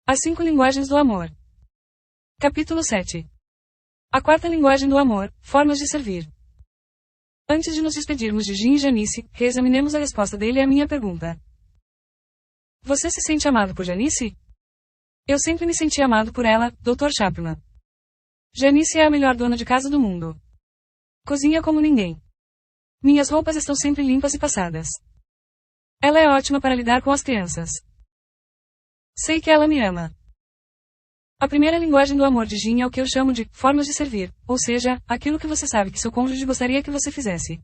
As 5 linguagens do amor. Capítulo 7. A quarta linguagem do amor, formas de servir. Antes de nos despedirmos de Jim e Janice, reexaminemos a resposta dele à minha pergunta. Você se sente amado por Janice? Eu sempre me senti amado por ela, Dr. Chapman. Janice é a melhor dona de casa do mundo. Cozinha como ninguém. Minhas roupas estão sempre limpas e passadas. Ela é ótima para lidar com as crianças. Sei que ela me ama. A primeira linguagem do amor de Jim é o que eu chamo de formas de servir, ou seja, aquilo que você sabe que seu cônjuge gostaria que você fizesse.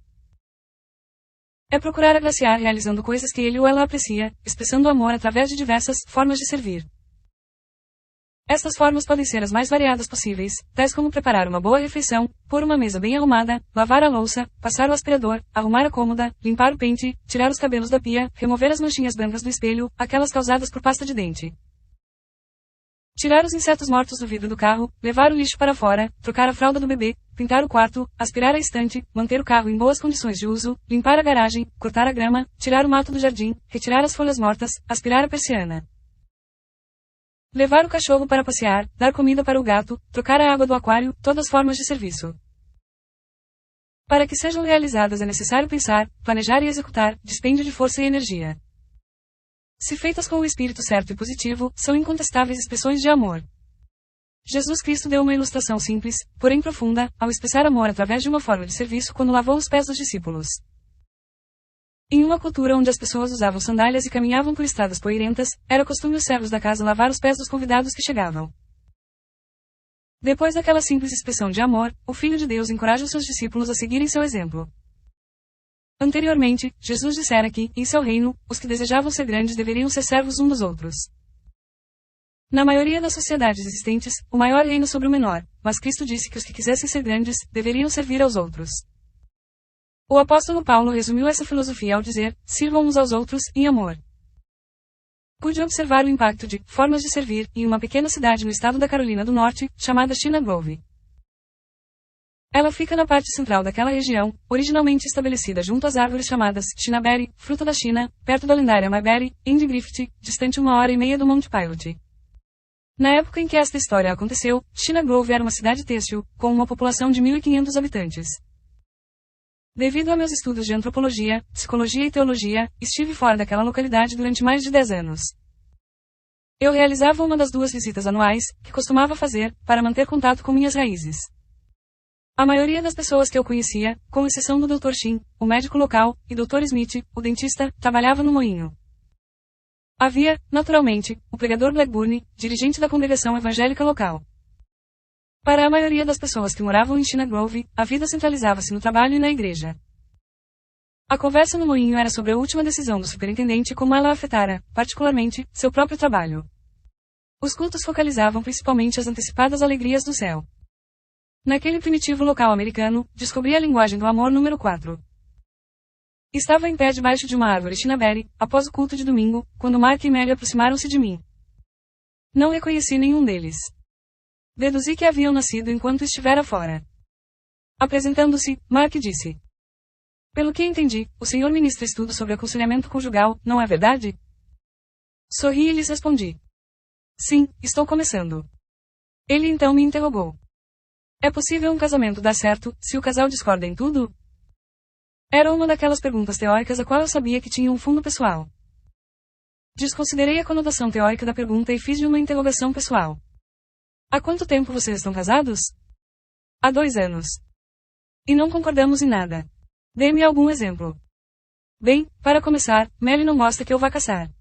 É procurar agraciar realizando coisas que ele ou ela aprecia, expressando amor através de diversas formas de servir. Estas formas podem ser as mais variadas possíveis, tais como preparar uma boa refeição, pôr uma mesa bem arrumada, lavar a louça, passar o aspirador, arrumar a cômoda, limpar o pente, tirar os cabelos da pia, remover as manchinhas brancas do espelho, aquelas causadas por pasta de dente. Tirar os insetos mortos do vidro do carro, levar o lixo para fora, trocar a fralda do bebê, pintar o quarto, aspirar a estante, manter o carro em boas condições de uso, limpar a garagem, cortar a grama, tirar o mato do jardim, retirar as folhas mortas, aspirar a persiana. Levar o cachorro para passear, dar comida para o gato, trocar a água do aquário, todas formas de serviço. Para que sejam realizadas é necessário pensar, planejar e executar, dispêndio de força e energia. Se feitas com o espírito certo e positivo, são incontestáveis expressões de amor. Jesus Cristo deu uma ilustração simples, porém profunda, ao expressar amor através de uma forma de serviço quando lavou os pés dos discípulos. Em uma cultura onde as pessoas usavam sandálias e caminhavam por estradas poeirentas, era costume os servos da casa lavar os pés dos convidados que chegavam. Depois daquela simples expressão de amor, o Filho de Deus encoraja os seus discípulos a seguirem seu exemplo. Anteriormente, Jesus dissera que, em seu reino, os que desejavam ser grandes deveriam ser servos uns dos outros. Na maioria das sociedades existentes, o maior reina sobre o menor, mas Cristo disse que os que quisessem ser grandes, deveriam servir aos outros. O apóstolo Paulo resumiu essa filosofia ao dizer, sirvam uns aos outros, em amor. Pude observar o impacto de formas de servir em uma pequena cidade no estado da Carolina do Norte, chamada China Grove. Ela fica na parte central daquela região, originalmente estabelecida junto às árvores chamadas Chinaberry, fruta da China, perto da lendária Mayberry, em Griffith, distante 1h30 do Monte Pilot. Na época em que esta história aconteceu, China Grove era uma cidade têxtil, com uma população de 1.500 habitantes. Devido a meus estudos de antropologia, psicologia e teologia, estive fora daquela localidade durante mais de 10 anos. Eu realizava uma das 2 visitas anuais, que costumava fazer, para manter contato com minhas raízes. A maioria das pessoas que eu conhecia, com exceção do Dr. Shin, o médico local, e Dr. Smith, o dentista, trabalhava no moinho. Havia, naturalmente, o pregador Blackburn, dirigente da congregação evangélica local. Para a maioria das pessoas que moravam em China Grove, a vida centralizava-se no trabalho e na igreja. A conversa no moinho era sobre a última decisão do superintendente e como ela afetara, particularmente, seu próprio trabalho. Os cultos focalizavam principalmente as antecipadas alegrias do céu. Naquele primitivo local americano, descobri a linguagem do amor número 4. Estava em pé debaixo de uma árvore Chinaberry, após o culto de domingo, quando Mark e Mary aproximaram-se de mim. Não reconheci nenhum deles. Deduzi que haviam nascido enquanto estivera fora. Apresentando-se, Mark disse: pelo que entendi, o senhor ministra estudo sobre aconselhamento conjugal, não é verdade? Sorri e lhes respondi: sim, estou começando. Ele então me interrogou: é possível um casamento dar certo, se o casal discorda em tudo? Era uma daquelas perguntas teóricas a qual eu sabia que tinha um fundo pessoal. Desconsiderei a conotação teórica da pergunta e fiz de uma interrogação pessoal. Há quanto tempo vocês estão casados? Há 2 anos. E não concordamos em nada. Dê-me algum exemplo. Bem, para começar, Mary não gosta que eu vá caçar.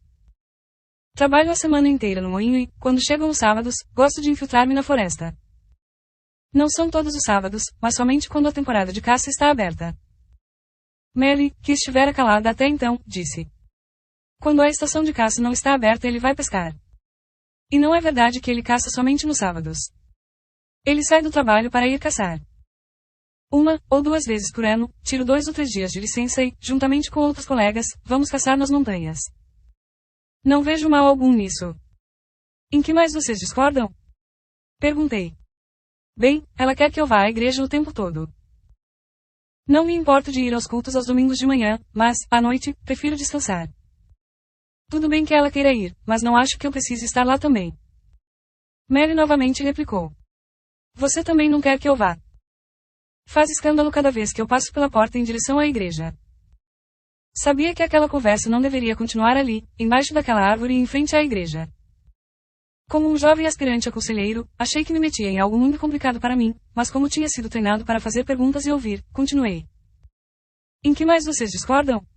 Trabalho a semana inteira no moinho e, quando chegam os sábados, gosto de infiltrar-me na floresta. Não são todos os sábados, mas somente quando a temporada de caça está aberta. Mary, que estivera calada até então, disse: quando a estação de caça não está aberta ele vai pescar. E não é verdade que ele caça somente nos sábados. Ele sai do trabalho para ir caçar. 1 ou 2 vezes por ano, tiro 2 ou 3 dias de licença e, juntamente com outros colegas, vamos caçar nas montanhas. Não vejo mal algum nisso. Em que mais vocês discordam? Perguntei. Bem, ela quer que eu vá à igreja o tempo todo. Não me importo de ir aos cultos aos domingos de manhã, mas, à noite, prefiro descansar. Tudo bem que ela queira ir, mas não acho que eu precise estar lá também. Mary novamente replicou. Você também não quer que eu vá. Faz escândalo cada vez que eu passo pela porta em direção à igreja. Sabia que aquela conversa não deveria continuar ali, embaixo daquela árvore e em frente à igreja. Como um jovem aspirante a conselheiro, achei que me metia em algo muito complicado para mim, mas como tinha sido treinado para fazer perguntas e ouvir, continuei. Em que mais vocês discordam?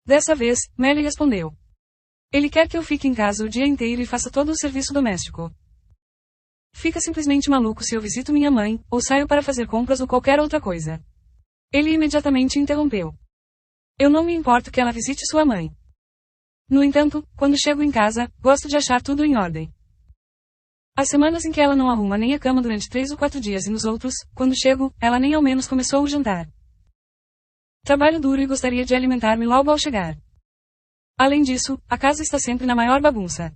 Dessa vez, Mary respondeu. Ele quer que eu fique em casa o dia inteiro e faça todo o serviço doméstico. Fica simplesmente maluco se eu visito minha mãe, ou saio para fazer compras ou qualquer outra coisa. Ele imediatamente interrompeu. Eu não me importo que ela visite sua mãe. No entanto, quando chego em casa, gosto de achar tudo em ordem. Há semanas em que ela não arruma nem a cama durante 3 ou 4 dias e nos outros, quando chego, ela nem ao menos começou o jantar. Trabalho duro e gostaria de alimentar-me logo ao chegar. Além disso, a casa está sempre na maior bagunça.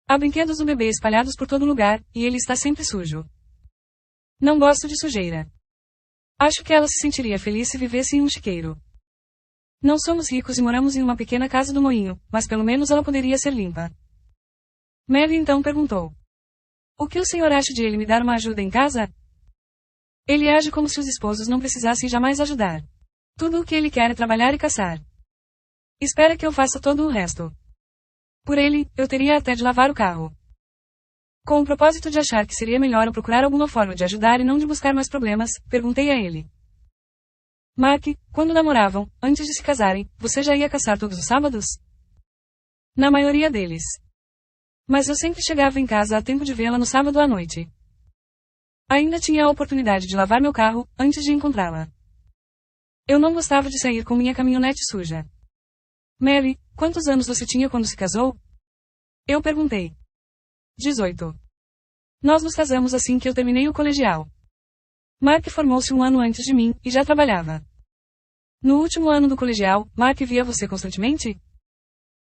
Há brinquedos do bebê espalhados por todo lugar, e ele está sempre sujo. Não gosto de sujeira. Acho que ela se sentiria feliz se vivesse em um chiqueiro. Não somos ricos e moramos em uma pequena casa do moinho, mas pelo menos ela poderia ser limpa. Mary então perguntou. O que o senhor acha de ele me dar uma ajuda em casa? Ele age como se os esposos não precisassem jamais ajudar. Tudo o que ele quer é trabalhar e caçar. Espera que eu faça todo o resto. Por ele, eu teria até de lavar o carro. Com o propósito de achar que seria melhor eu procurar alguma forma de ajudar e não de buscar mais problemas, perguntei a ele. Mark, quando namoravam, antes de se casarem, você já ia caçar todos os sábados? Na maioria deles. Mas eu sempre chegava em casa a tempo de vê-la no sábado à noite. Ainda tinha a oportunidade de lavar meu carro, antes de encontrá-la. Eu não gostava de sair com minha caminhonete suja. Mary, quantos anos você tinha quando se casou? Eu perguntei. 18. Nós nos casamos assim que eu terminei o colegial. Mark formou-se um ano antes de mim, e já trabalhava. No último ano do colegial, Mark via você constantemente?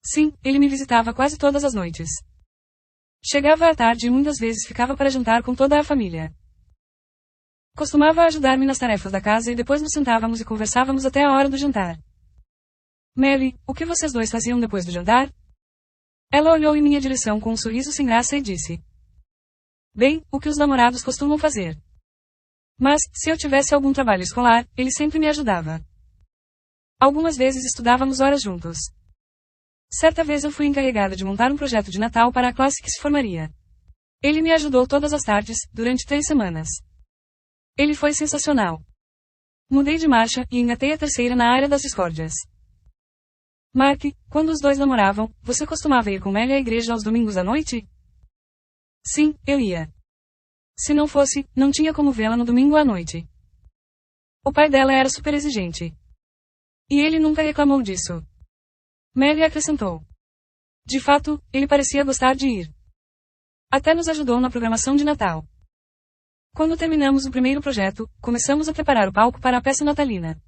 Sim, ele me visitava quase todas as noites. Chegava à tarde e muitas vezes ficava para jantar com toda a família. Costumava ajudar-me nas tarefas da casa e depois nos sentávamos e conversávamos até a hora do jantar. Mary, o que vocês dois faziam depois do jantar? Ela olhou em minha direção com um sorriso sem graça e disse. Bem, o que os namorados costumam fazer. Mas, se eu tivesse algum trabalho escolar, ele sempre me ajudava. Algumas vezes estudávamos horas juntos. Certa vez eu fui encarregada de montar um projeto de Natal para a classe que se formaria. Ele me ajudou todas as tardes, durante 3 semanas. Ele foi sensacional. Mudei de marcha e engatei a terceira na área das discórdias. Mark, quando os dois namoravam, você costumava ir com Mary à igreja aos domingos à noite? Sim, eu ia. Se não fosse, não tinha como vê-la no domingo à noite. O pai dela era super exigente. E ele nunca reclamou disso. Mary acrescentou. De fato, ele parecia gostar de ir. Até nos ajudou na programação de Natal. Quando terminamos o primeiro projeto, começamos a preparar o palco para a peça natalina.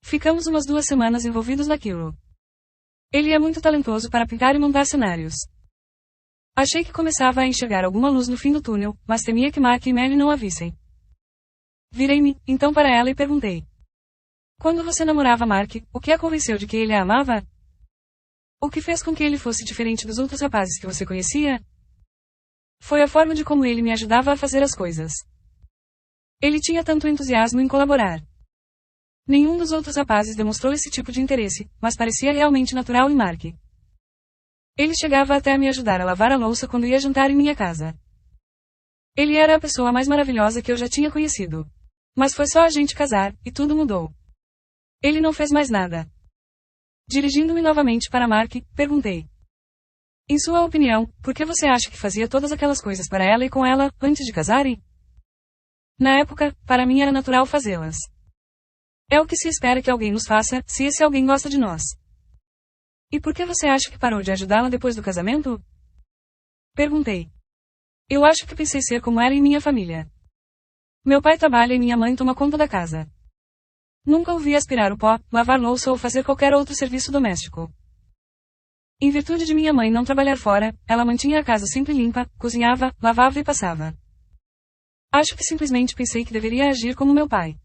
Ficamos umas 2 semanas envolvidos naquilo. Ele é muito talentoso para pintar e montar cenários. Achei que começava a enxergar alguma luz no fim do túnel, mas temia que Mark e Mary não a vissem. Virei-me, então para ela e perguntei. Quando você namorava Mark, o que a convenceu de que ele a amava? O que fez com que ele fosse diferente dos outros rapazes que você conhecia? Foi a forma de como ele me ajudava a fazer as coisas. Ele tinha tanto entusiasmo em colaborar. Nenhum dos outros rapazes demonstrou esse tipo de interesse, mas parecia realmente natural em Mark. Ele chegava até a me ajudar a lavar a louça quando ia jantar em minha casa. Ele era a pessoa mais maravilhosa que eu já tinha conhecido. Mas foi só a gente casar, e tudo mudou. Ele não fez mais nada. Dirigindo-me novamente para Mark, perguntei. Em sua opinião, por que você acha que fazia todas aquelas coisas para ela e com ela, antes de casarem? Na época, para mim era natural fazê-las. É o que se espera que alguém nos faça, se esse alguém gosta de nós. E por que você acha que parou de ajudá-la depois do casamento? Perguntei. Eu acho que pensei ser como era em minha família. Meu pai trabalha e minha mãe toma conta da casa. Nunca ouvi aspirar o pó, lavar louça ou fazer qualquer outro serviço doméstico. Em virtude de minha mãe não trabalhar fora, ela mantinha a casa sempre limpa, cozinhava, lavava e passava. Acho que simplesmente pensei que deveria agir como meu pai.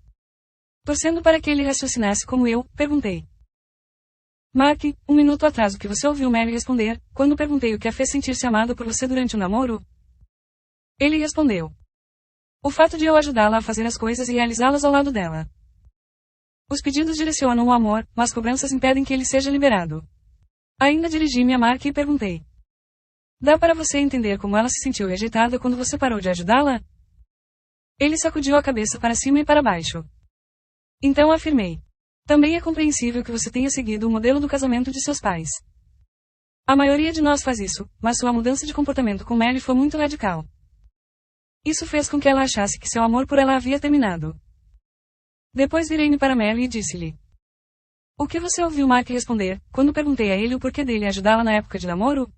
Torcendo para que ele raciocinasse como eu, perguntei. Mark, 1 minuto atrás o que você ouviu Mary responder, quando perguntei o que a fez sentir-se amado por você durante o namoro? Ele respondeu. O fato de eu ajudá-la a fazer as coisas e realizá-las ao lado dela. Os pedidos direcionam o amor, mas cobranças impedem que ele seja liberado. Ainda dirigi-me a Mark e perguntei. Dá para você entender como ela se sentiu rejeitada quando você parou de ajudá-la? Ele sacudiu a cabeça para cima e para baixo. Então afirmei. Também é compreensível que você tenha seguido o modelo do casamento de seus pais. A maioria de nós faz isso, mas sua mudança de comportamento com Melly foi muito radical. Isso fez com que ela achasse que seu amor por ela havia terminado. Depois virei-me para Melly e disse-lhe. O que você ouviu Mark responder, quando perguntei a ele o porquê dele ajudá-la na época de namoro?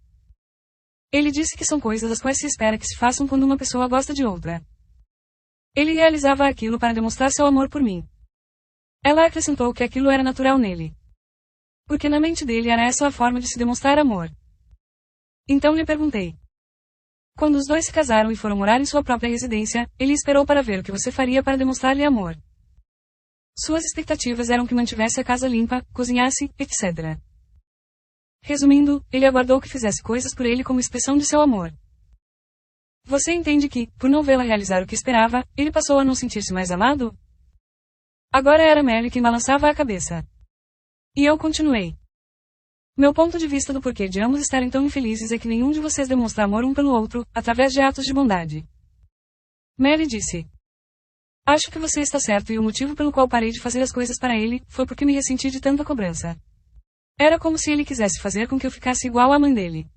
Ele disse que são coisas as quais se espera que se façam quando uma pessoa gosta de outra. Ele realizava aquilo para demonstrar seu amor por mim. Ela acrescentou que aquilo era natural nele. Porque na mente dele era essa a forma de se demonstrar amor. Então lhe perguntei. Quando os dois se casaram e foram morar em sua própria residência, ele esperou para ver o que você faria para demonstrar-lhe amor. Suas expectativas eram que mantivesse a casa limpa, cozinhasse, etc. Resumindo, ele aguardou que fizesse coisas por ele como expressão de seu amor. Você entende que, por não vê-la realizar o que esperava, ele passou a não sentir-se mais amado? Agora era Melly quem balançava a cabeça. E eu continuei. Meu ponto de vista do porquê de ambos estarem tão infelizes é que nenhum de vocês demonstra amor um pelo outro, através de atos de bondade. Melly disse. Acho que você está certo e o motivo pelo qual parei de fazer as coisas para ele, foi porque me ressenti de tanta cobrança. Era como se ele quisesse fazer com que eu ficasse igual à mãe dele.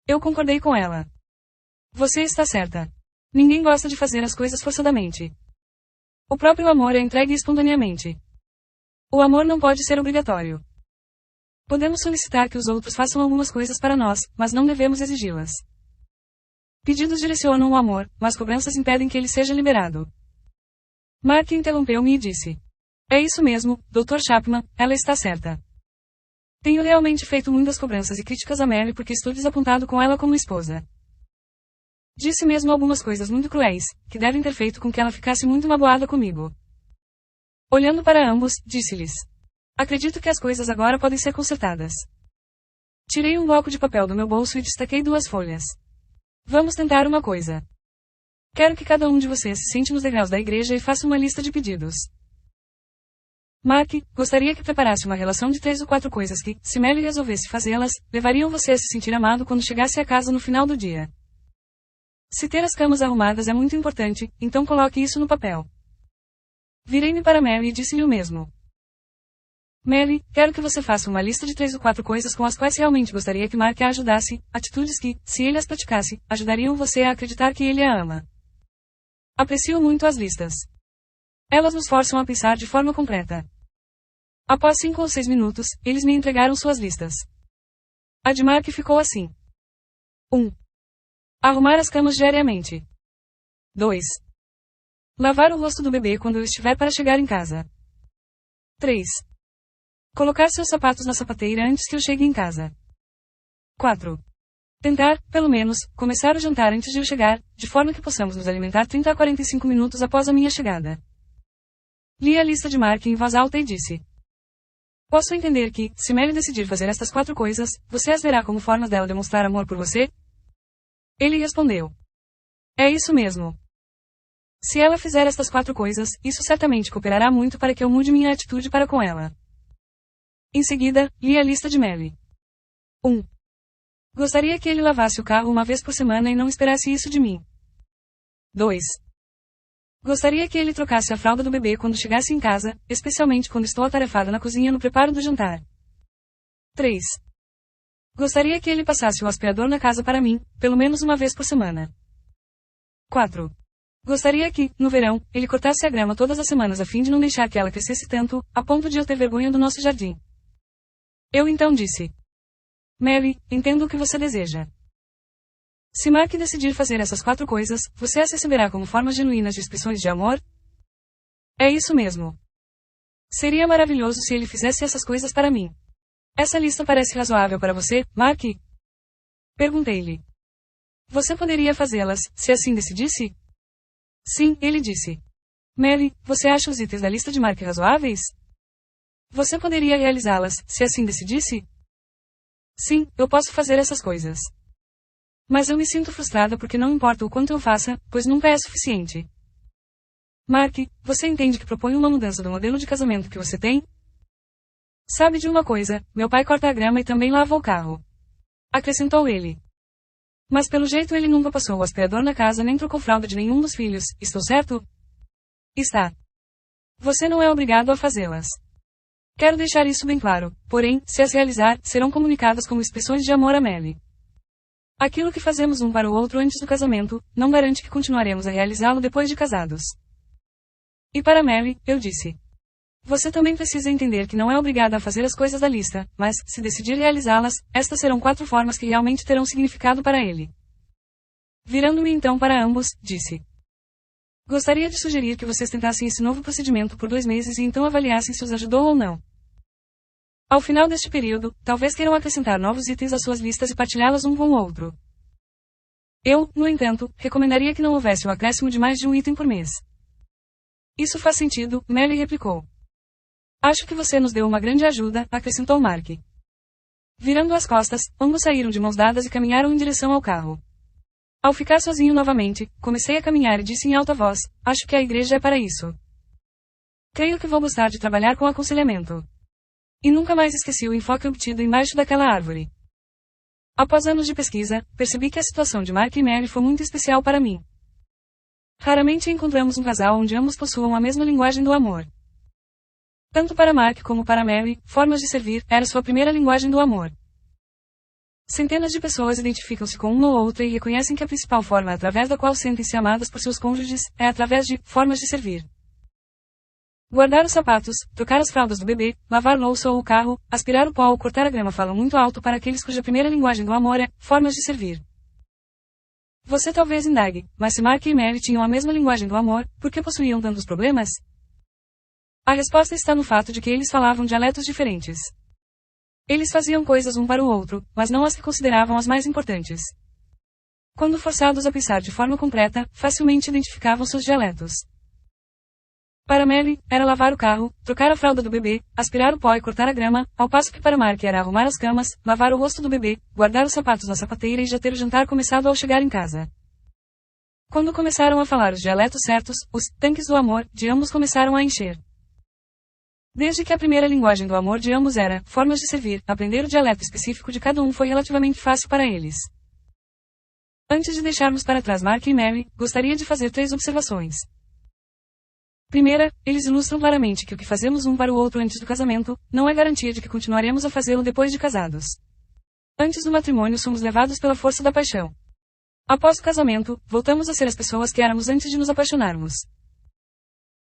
Eu concordei com ela. Você está certa. Ninguém gosta de fazer as coisas forçadamente. O próprio amor é entregue espontaneamente. O amor não pode ser obrigatório. Podemos solicitar que os outros façam algumas coisas para nós, mas não devemos exigi-las. Pedidos direcionam o amor, mas cobranças impedem que ele seja liberado. Mark interrompeu-me e disse. É isso mesmo, Dr. Chapman, ela está certa. Tenho realmente feito muitas cobranças e críticas a Melly porque estou desapontado com ela como esposa. Disse mesmo algumas coisas muito cruéis, que devem ter feito com que ela ficasse muito magoada comigo. Olhando para ambos, disse-lhes. Acredito que as coisas agora podem ser consertadas. Tirei um bloco de papel do meu bolso e destaquei 2 folhas. Vamos tentar uma coisa. Quero que cada um de vocês se sente nos degraus da igreja e faça uma lista de pedidos. Mark, gostaria que preparasse uma relação de 3 ou 4 coisas que, se Melly resolvesse fazê-las, levariam você a se sentir amado quando chegasse a casa no final do dia. Se ter as camas arrumadas é muito importante, então coloque isso no papel. Virei-me para Melly e disse-lhe o mesmo. Melly, quero que você faça uma lista de 3 ou 4 coisas com as quais realmente gostaria que Mark a ajudasse, atitudes que, se ele as praticasse, ajudariam você a acreditar que ele a ama. Aprecio muito as listas. Elas nos forçam a pensar de forma completa. Após 5 ou 6 minutos, eles me entregaram suas listas. A de Mark ficou assim. 1. Arrumar as camas diariamente. 2. Lavar o rosto do bebê quando eu estiver para chegar em casa. 3. Colocar seus sapatos na sapateira antes que eu chegue em casa. 4. Tentar, pelo menos, começar o jantar antes de eu chegar, de forma que possamos nos alimentar 30 a 45 minutos após a minha chegada. Li a lista de Mark em voz alta e disse. Posso entender que, se Melly decidir fazer estas 4 coisas, você as verá como formas dela demonstrar amor por você? Ele respondeu. É isso mesmo. Se ela fizer estas 4 coisas, isso certamente cooperará muito para que eu mude minha atitude para com ela. Em seguida, li a lista de Melly. 1. Gostaria que ele lavasse o carro uma vez por semana e não esperasse isso de mim. 2. Gostaria que ele trocasse a fralda do bebê quando chegasse em casa, especialmente quando estou atarefada na cozinha no preparo do jantar. 3. Gostaria que ele passasse o aspirador na casa para mim, pelo menos uma vez por semana. 4. Gostaria que, no verão, ele cortasse a grama todas as semanas a fim de não deixar que ela crescesse tanto, a ponto de eu ter vergonha do nosso jardim. Eu então disse. Melly, entendo o que você deseja. Se Mark decidir fazer essas 4 coisas, você as receberá como formas genuínas de expressões de amor? É isso mesmo. Seria maravilhoso se ele fizesse essas coisas para mim. Essa lista parece razoável para você, Mark? Perguntei-lhe. Você poderia fazê-las, se assim decidisse? Sim, ele disse. Melly, você acha os itens da lista de Mark razoáveis? Você poderia realizá-las, se assim decidisse? Sim, eu posso fazer essas coisas. Mas eu me sinto frustrada porque não importa o quanto eu faça, pois nunca é suficiente. Mark, você entende que propõe uma mudança do modelo de casamento que você tem? Sabe de uma coisa, meu pai corta a grama e também lava o carro. Acrescentou ele. Mas pelo jeito ele nunca passou o aspirador na casa nem trocou fralda de nenhum dos filhos, estou certo? Está. Você não é obrigado a fazê-las. Quero deixar isso bem claro, porém, se as realizar, serão comunicadas como expressões de amor a Melly. Aquilo que fazemos um para o outro antes do casamento, não garante que continuaremos a realizá-lo depois de casados. E para Melly, eu disse. Você também precisa entender que não é obrigada a fazer as coisas da lista, mas, se decidir realizá-las, estas serão 4 formas que realmente terão significado para ele. Virando-me então para ambos, disse. Gostaria de sugerir que vocês tentassem esse novo procedimento por 2 meses e então avaliassem se os ajudou ou não. Ao final deste período, talvez queiram acrescentar novos itens às suas listas e partilhá-las um com o outro. Eu, no entanto, recomendaria que não houvesse o acréscimo de mais de um item por mês. Isso faz sentido, Melly replicou. Acho que você nos deu uma grande ajuda, acrescentou Mark. Virando as costas, ambos saíram de mãos dadas e caminharam em direção ao carro. Ao ficar sozinho novamente, comecei a caminhar e disse em alta voz, acho que a igreja é para isso. Creio que vou gostar de trabalhar com aconselhamento. E nunca mais esqueci o enfoque obtido embaixo daquela árvore. Após anos de pesquisa, percebi que a situação de Mark e Melly foi muito especial para mim. Raramente encontramos um casal onde ambos possuam a mesma linguagem do amor. Tanto para Mark como para Melly, formas de servir era sua primeira linguagem do amor. Centenas de pessoas identificam-se com uma ou outra e reconhecem que a principal forma através da qual sentem-se amadas por seus cônjuges é através de formas de servir. Guardar os sapatos, trocar as fraldas do bebê, lavar louça ou o carro, aspirar o pó ou cortar a grama falam muito alto para aqueles cuja primeira linguagem do amor é formas de servir. Você talvez indague, mas se Mark e Melly tinham a mesma linguagem do amor, por que possuíam tantos problemas? A resposta está no fato de que eles falavam dialetos diferentes. Eles faziam coisas um para o outro, mas não as que consideravam as mais importantes. Quando forçados a pensar de forma concreta, facilmente identificavam seus dialetos. Para Melly, era lavar o carro, trocar a fralda do bebê, aspirar o pó e cortar a grama, ao passo que para Mark era arrumar as camas, lavar o rosto do bebê, guardar os sapatos na sapateira e já ter o jantar começado ao chegar em casa. Quando começaram a falar os dialetos certos, os tanques do amor de ambos começaram a encher. Desde que a primeira linguagem do amor de ambos era formas de servir, aprender o dialeto específico de cada um foi relativamente fácil para eles. Antes de deixarmos para trás Mark e Melly, gostaria de fazer 3 observações. Primeira, eles ilustram claramente que o que fazemos um para o outro antes do casamento, não é garantia de que continuaremos a fazê-lo depois de casados. Antes do matrimônio somos levados pela força da paixão. Após o casamento, voltamos a ser as pessoas que éramos antes de nos apaixonarmos.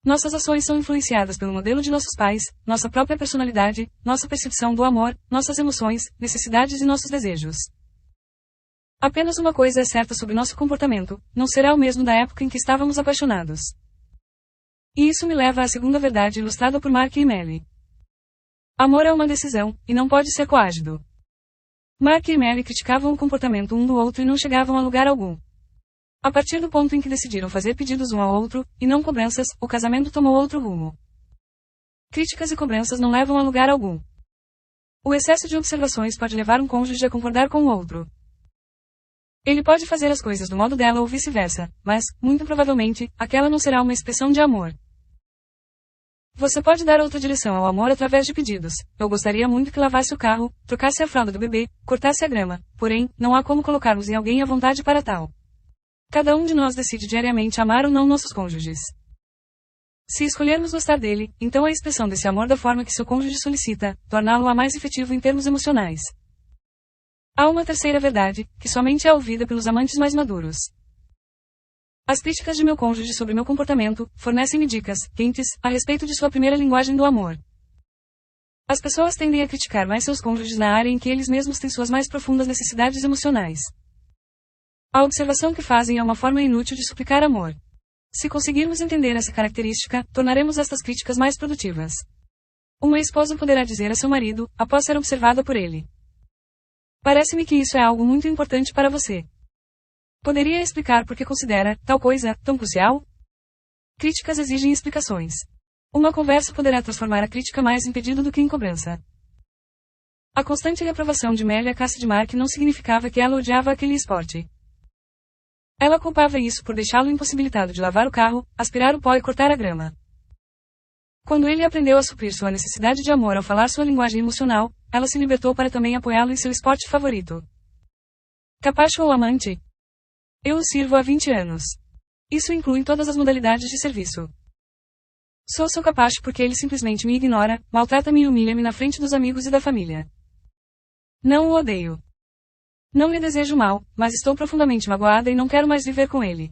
Nossas ações são influenciadas pelo modelo de nossos pais, nossa própria personalidade, nossa percepção do amor, nossas emoções, necessidades e nossos desejos. Apenas uma coisa é certa sobre nosso comportamento, não será o mesmo da época em que estávamos apaixonados. E isso me leva à segunda verdade ilustrada por Mark e Melly. Amor é uma decisão, e não pode ser coagido. Mark e Melly criticavam o comportamento um do outro e não chegavam a lugar algum. A partir do ponto em que decidiram fazer pedidos um ao outro, e não cobranças, o casamento tomou outro rumo. Críticas e cobranças não levam a lugar algum. O excesso de observações pode levar um cônjuge a concordar com o outro. Ele pode fazer as coisas do modo dela ou vice-versa, mas, muito provavelmente, aquela não será uma expressão de amor. Você pode dar outra direção ao amor através de pedidos. Eu gostaria muito que lavasse o carro, trocasse a fralda do bebê, cortasse a grama, porém, não há como colocarmos em alguém à vontade para tal. Cada um de nós decide diariamente amar ou não nossos cônjuges. Se escolhermos gostar dele, então a expressão desse amor da forma que seu cônjuge solicita, torná-lo a mais efetivo em termos emocionais. Há uma terceira verdade, que somente é ouvida pelos amantes mais maduros. As críticas de meu cônjuge sobre meu comportamento fornecem-me dicas quentes a respeito de sua primeira linguagem do amor. As pessoas tendem a criticar mais seus cônjuges na área em que eles mesmos têm suas mais profundas necessidades emocionais. A observação que fazem é uma forma inútil de suplicar amor. Se conseguirmos entender essa característica, tornaremos estas críticas mais produtivas. Uma esposa poderá dizer a seu marido, após ser observada por ele: parece-me que isso é algo muito importante para você. Poderia explicar por que considera tal coisa tão crucial? Críticas exigem explicações. Uma conversa poderá transformar a crítica mais em pedido do que em cobrança. A constante reprovação de Mélia Cassidmark não significava que ela odiava aquele esporte. Ela culpava isso por deixá-lo impossibilitado de lavar o carro, aspirar o pó e cortar a grama. Quando ele aprendeu a suprir sua necessidade de amor ao falar sua linguagem emocional, ela se libertou para também apoiá-lo em seu esporte favorito. Capacho ou amante? Eu o sirvo há 20 anos. Isso inclui todas as modalidades de serviço. Sou seu capacho porque ele simplesmente me ignora, maltrata-me e humilha-me na frente dos amigos e da família. Não o odeio. Não lhe desejo mal, mas estou profundamente magoada e não quero mais viver com ele.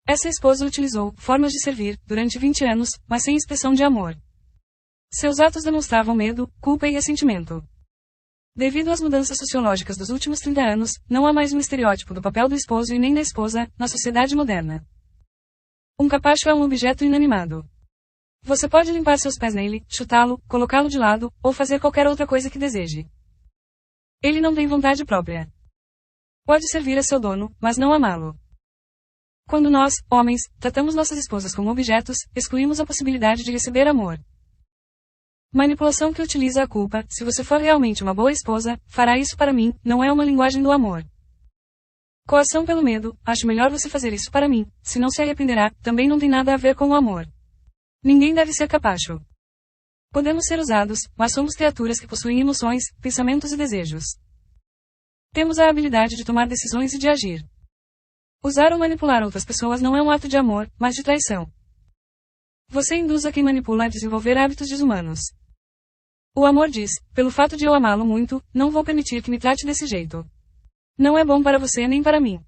Essa esposa utilizou formas de servir durante 20 anos, mas sem expressão de amor. Seus atos demonstravam medo, culpa e ressentimento. Devido às mudanças sociológicas dos últimos 30 anos, não há mais um estereótipo do papel do esposo e nem da esposa, na sociedade moderna. Um capacho é um objeto inanimado. Você pode limpar seus pés nele, chutá-lo, colocá-lo de lado, ou fazer qualquer outra coisa que deseje. Ele não tem vontade própria. Pode servir a seu dono, mas não amá-lo. Quando nós, homens, tratamos nossas esposas como objetos, excluímos a possibilidade de receber amor. Manipulação que utiliza a culpa. Se você for realmente uma boa esposa, fará isso para mim, não é uma linguagem do amor. Coação pelo medo. Acho melhor você fazer isso para mim, se não se arrependerá, também não tem nada a ver com o amor. Ninguém deve ser capacho. Podemos ser usados, mas somos criaturas que possuem emoções, pensamentos e desejos. Temos a habilidade de tomar decisões e de agir. Usar ou manipular outras pessoas não é um ato de amor, mas de traição. Você induz a quem manipula a desenvolver hábitos desumanos. O amor diz, pelo fato de eu amá-lo muito, não vou permitir que me trate desse jeito. Não é bom para você nem para mim.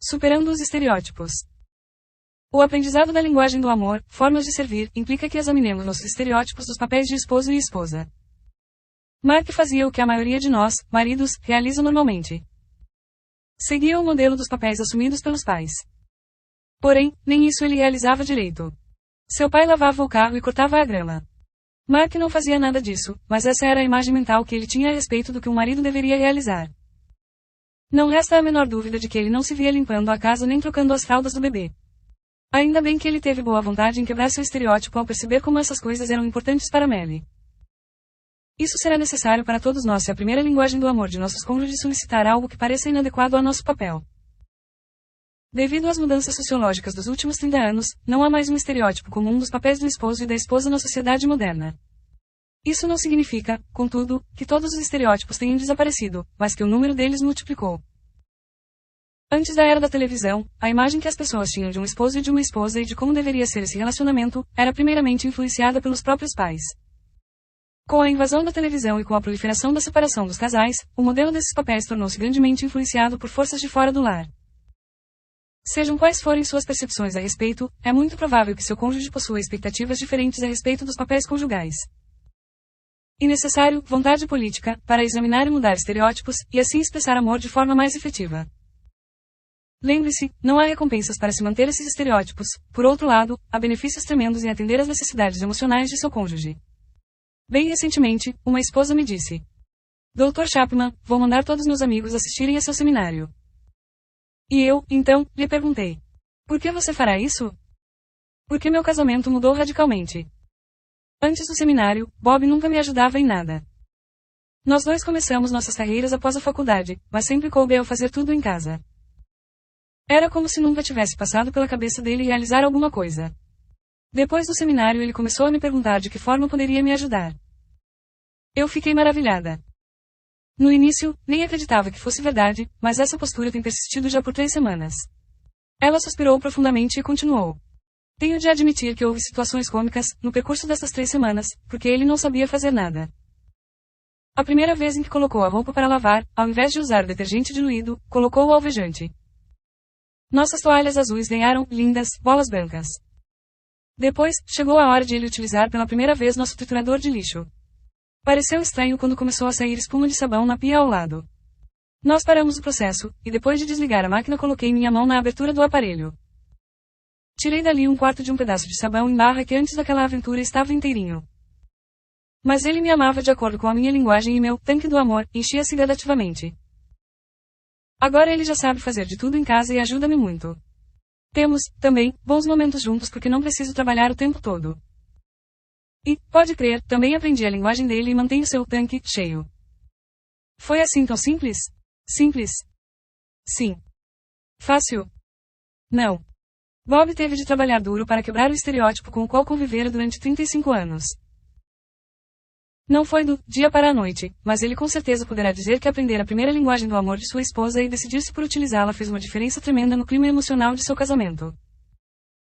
Superando os estereótipos. O aprendizado da linguagem do amor, formas de servir, implica que examinemos nossos estereótipos dos papéis de esposo e esposa. Mark fazia o que a maioria de nós, maridos, realiza normalmente. Seguia o modelo dos papéis assumidos pelos pais. Porém, nem isso ele realizava direito. Seu pai lavava o carro e cortava a grama. Mark não fazia nada disso, mas essa era a imagem mental que ele tinha a respeito do que um marido deveria realizar. Não resta a menor dúvida de que ele não se via limpando a casa nem trocando as fraldas do bebê. Ainda bem que ele teve boa vontade em quebrar seu estereótipo ao perceber como essas coisas eram importantes para Melly. Isso será necessário para todos nós se a primeira linguagem do amor de nossos cônjuges solicitar algo que pareça inadequado ao nosso papel. Devido às mudanças sociológicas dos últimos 30 anos, não há mais um estereótipo comum dos papéis do esposo e da esposa na sociedade moderna. Isso não significa, contudo, que todos os estereótipos tenham desaparecido, mas que o número deles multiplicou. Antes da era da televisão, a imagem que as pessoas tinham de um esposo e de uma esposa e de como deveria ser esse relacionamento, era primeiramente influenciada pelos próprios pais. Com a invasão da televisão e com a proliferação da separação dos casais, o modelo desses papéis tornou-se grandemente influenciado por forças de fora do lar. Sejam quais forem suas percepções a respeito, é muito provável que seu cônjuge possua expectativas diferentes a respeito dos papéis conjugais. E necessário, vontade política, para examinar e mudar estereótipos, e assim expressar amor de forma mais efetiva. Lembre-se, não há recompensas para se manter esses estereótipos, por outro lado, há benefícios tremendos em atender às necessidades emocionais de seu cônjuge. Bem recentemente, uma esposa me disse: Dr. Chapman, vou mandar todos meus amigos assistirem a seu seminário. E eu, então, lhe perguntei: por que você fará isso? Porque meu casamento mudou radicalmente. Antes do seminário, Bob nunca me ajudava em nada. Nós dois começamos nossas carreiras após a faculdade, mas sempre coube eu fazer tudo em casa. Era como se nunca tivesse passado pela cabeça dele realizar alguma coisa. Depois do seminário ele começou a me perguntar de que forma poderia me ajudar. Eu fiquei maravilhada. No início, nem acreditava que fosse verdade, mas essa postura tem persistido já por 3 semanas. Ela suspirou profundamente e continuou. Tenho de admitir que houve situações cômicas, no percurso dessas 3 semanas, porque ele não sabia fazer nada. A primeira vez em que colocou a roupa para lavar, ao invés de usar detergente diluído, colocou o alvejante. Nossas toalhas azuis ganharam, lindas, bolas brancas. Depois, chegou a hora de ele utilizar pela primeira vez nosso triturador de lixo. Pareceu estranho quando começou a sair espuma de sabão na pia ao lado. Nós paramos o processo, e depois de desligar a máquina coloquei minha mão na abertura do aparelho. Tirei dali 1/4 de um pedaço de sabão em barra que antes daquela aventura estava inteirinho. Mas ele me amava de acordo com a minha linguagem e meu tanque do amor enchia-se gradativamente. Agora ele já sabe fazer de tudo em casa e ajuda-me muito. Temos, também, bons momentos juntos porque não preciso trabalhar o tempo todo. E, pode crer, também aprendi a linguagem dele e mantenho seu tanque cheio. Foi assim tão simples? Simples. Sim. Fácil? Não. Bob teve de trabalhar duro para quebrar o estereótipo com o qual convivera durante 35 anos. Não foi do dia para a noite, mas ele com certeza poderá dizer que aprender a primeira linguagem do amor de sua esposa e decidir-se por utilizá-la fez uma diferença tremenda no clima emocional de seu casamento.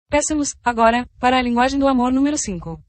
Peçamos, agora, para a linguagem do amor número 5.